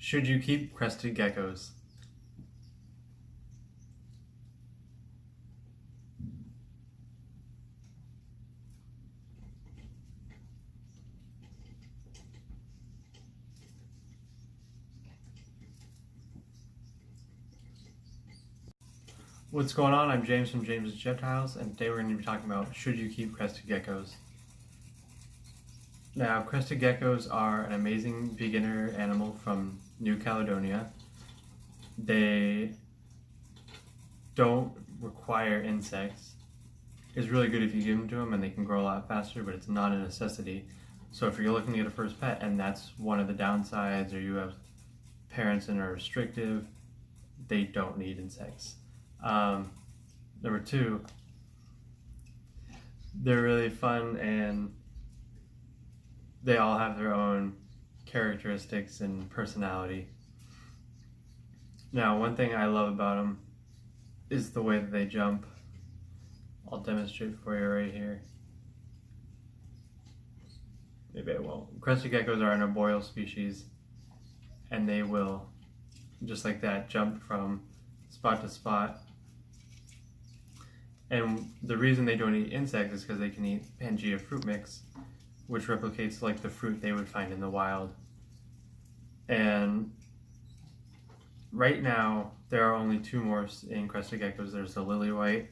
Should you keep crested geckos? What's going on? I'm James from James's Reptiles, and today we're going to be talking about should you keep crested geckos. Now, crested geckos are an amazing beginner animal from New Caledonia. They don't require insects. It's really good if you give them to them and they can grow a lot faster, but it's not a necessity. So if you're looking to get a first pet and that's one of the downsides, or you have parents that are restrictive, they don't need insects. Number two, they're really fun and they all have their own characteristics and personality. Now, one thing I love about them is the way that they jump. I'll demonstrate for you right here. Maybe I won't. Crested geckos are an arboreal species, and they will, just like that, jump from spot to spot. And the reason they don't eat insects is because they can eat Pangea fruit mix, which replicates like the fruit they would find in the wild. And right now, there are only two more in crested geckos. There's the lily white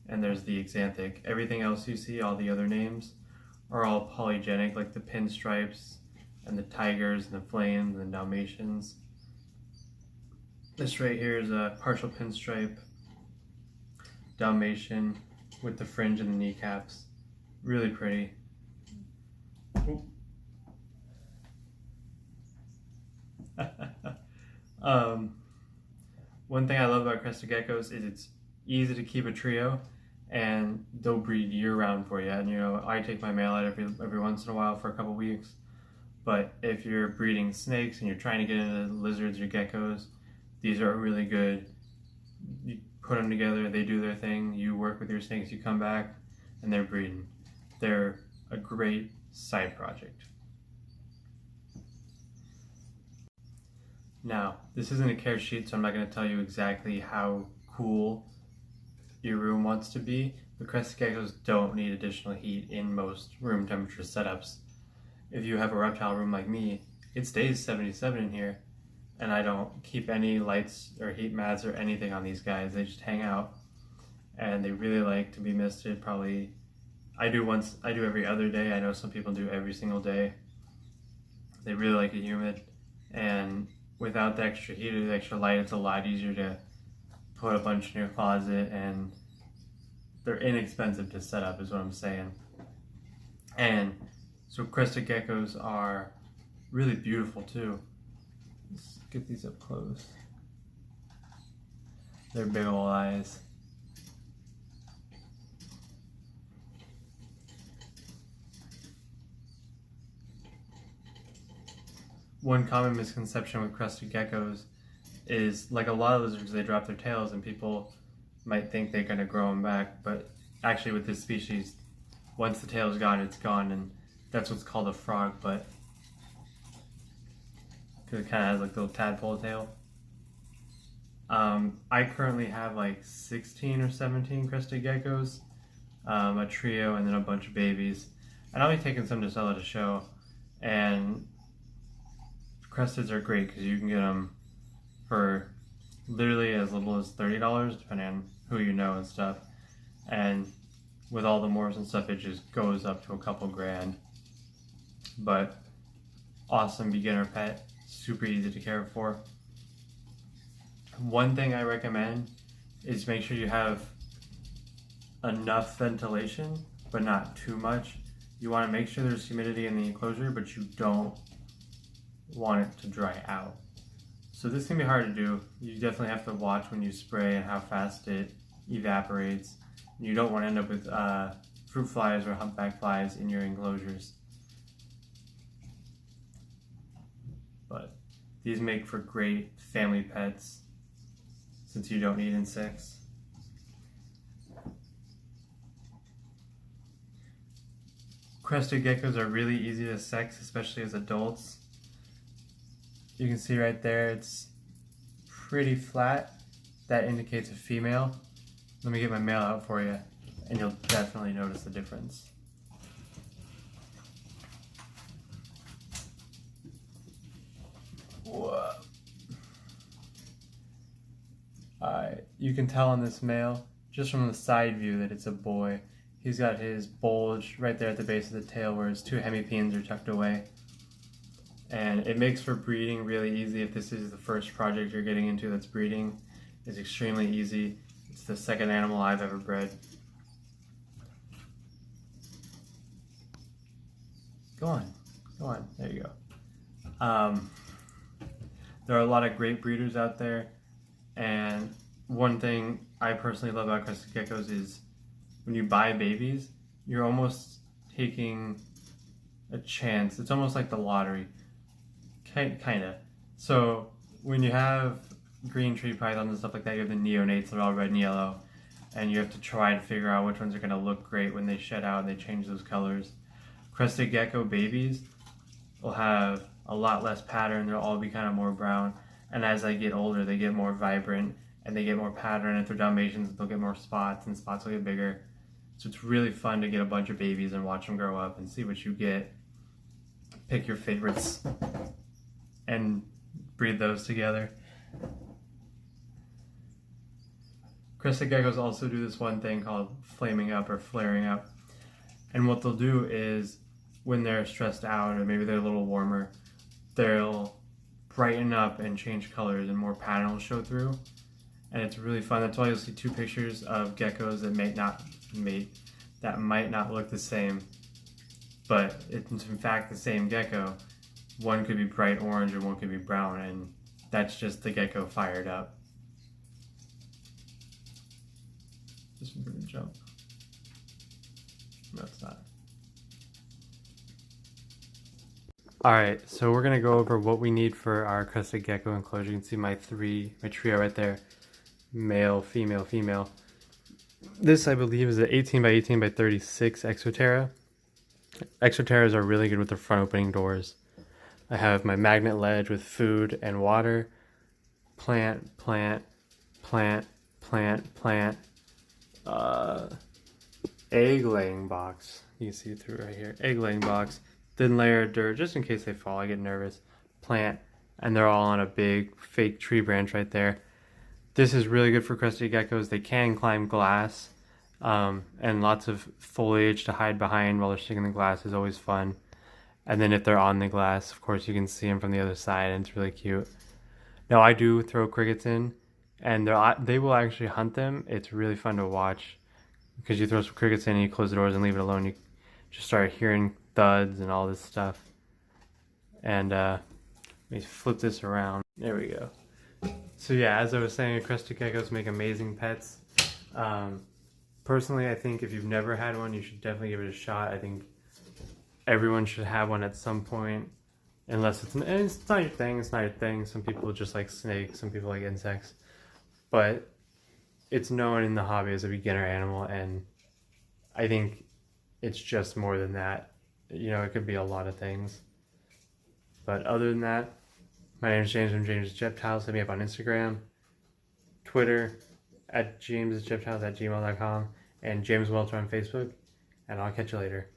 and there's the axanthic. Everything else you see, all the other names, are all polygenic, like the pinstripes and the tigers and the flames and the Dalmatians. This right here is a partial pinstripe Dalmatian with the fringe and the kneecaps. Really pretty. One thing I love about crested geckos is it's easy to keep a trio, and they'll breed year-round for you. And you know, I take my male out every once in a while for a couple weeks. But if you're breeding snakes and you're trying to get into lizards or geckos, these are really good. You put them together, they do their thing. You work with your snakes, you come back, and they're breeding. They're a great side project. Now, this isn't a care sheet, so I'm not going to tell you exactly how cool your room wants to be, but crested geckos don't need additional heat in most room temperature setups. If you have a reptile room like me, it stays 77 in here, and I don't keep any lights or heat mats or anything on these guys. They just hang out, and they really like to be misted. Probably, I do every other day. I know some people do every single day. They really like it humid, and without the extra heat or the extra light, it's a lot easier to put a bunch in your closet, and they're inexpensive to set up is what I'm saying. And so crested geckos are really beautiful too. Let's get these up close. They're big old eyes. One common misconception with crested geckos is, like a lot of lizards, they drop their tails and people might think they're going to grow them back, but actually with this species, once the tail's gone, it's gone, and that's what's called a frog butt, because it kind of has like a little tadpole tail. I currently have like 16 or 17 crested geckos, a trio, and then a bunch of babies, and I'll be taking some to sell at a show. And cresteds are great because you can get them for literally as little as $30, depending on who you know and stuff. And with all the morphs and stuff, it just goes up to a couple grand. But awesome beginner pet, super easy to care for. One thing I recommend is make sure you have enough ventilation, but not too much. You want to make sure there's humidity in the enclosure, but you don't want it to dry out. So this can be hard to do. You definitely have to watch when you spray and how fast it evaporates. You don't want to end up with fruit flies or humpback flies in your enclosures. But these make for great family pets since you don't need insects. Crested geckos are really easy to sex, especially as adults. You can see right there it's pretty flat. That indicates a female. Let me get my male out for you, and you'll definitely notice the difference. Whoa. Alright, you can tell on this male, just from the side view, that it's a boy. He's got his bulge right there at the base of the tail where his two hemipenes are tucked away. And it makes for breeding really easy. If this is the first project you're getting into that's breeding, it's extremely easy. It's the second animal I've ever bred. Go on, there you go. There are a lot of great breeders out there, and one thing I personally love about crested geckos is when you buy babies, you're almost taking a chance. It's almost like the lottery, kinda. So when you have green tree pythons and stuff like that, you have the neonates that are all red and yellow, and you have to try to figure out which ones are going to look great when they shed out and they change those colors. Crested gecko babies will have a lot less pattern. They'll all be kind of more brown, and as they get older they get more vibrant and they get more pattern. If they're Dalmatians, they'll get more spots, and spots will get bigger. So it's really fun to get a bunch of babies and watch them grow up and see what you get. Pick your favorites and breed those together. Crested geckos also do this one thing called flaming up or flaring up. And what they'll do is when they're stressed out or maybe they're a little warmer, they'll brighten up and change colors and more pattern will show through. And it's really fun. That's why you'll see two pictures of geckos that might not look the same, but it's in fact the same gecko. One could be bright orange and one could be brown, and that's just the gecko fired up. This one's gonna jump. No, it's not. Alright, so we're gonna go over what we need for our crested gecko enclosure. You can see my trio right there. Male, female, female. This, I believe, is an 18 by 18 by 36 Exoterra. Exoterras are really good with their front opening doors. I have my magnet ledge with food and water. Plant, plant, plant, plant, plant. Egg laying box. You can see it through right here. Egg laying box. Thin layer of dirt, just in case they fall. I get nervous. Plant. And they're all on a big fake tree branch right there. This is really good for crested geckos. They can climb glass, and lots of foliage to hide behind while they're sitting in the glass is always fun. And then if they're on the glass, of course, you can see them from the other side, and it's really cute. Now, I do throw crickets in, and they will actually hunt them. It's really fun to watch because you throw some crickets in and you close the doors and leave it alone. You just start hearing thuds and all this stuff. And let me flip this around. There we go. So yeah, as I was saying, crested geckos make amazing pets. Personally, I think if you've never had one, you should definitely give it a shot. I think everyone should have one at some point, unless it's not your thing. It's not your thing. Some people just like snakes. Some people like insects. But it's known in the hobby as a beginner animal, and I think it's just more than that. You know, it could be a lot of things. But other than that, my name is James from James' Reptiles. Hit me up on Instagram, Twitter, at jamesreptiles@gmail.com, and James Welter on Facebook. And I'll catch you later.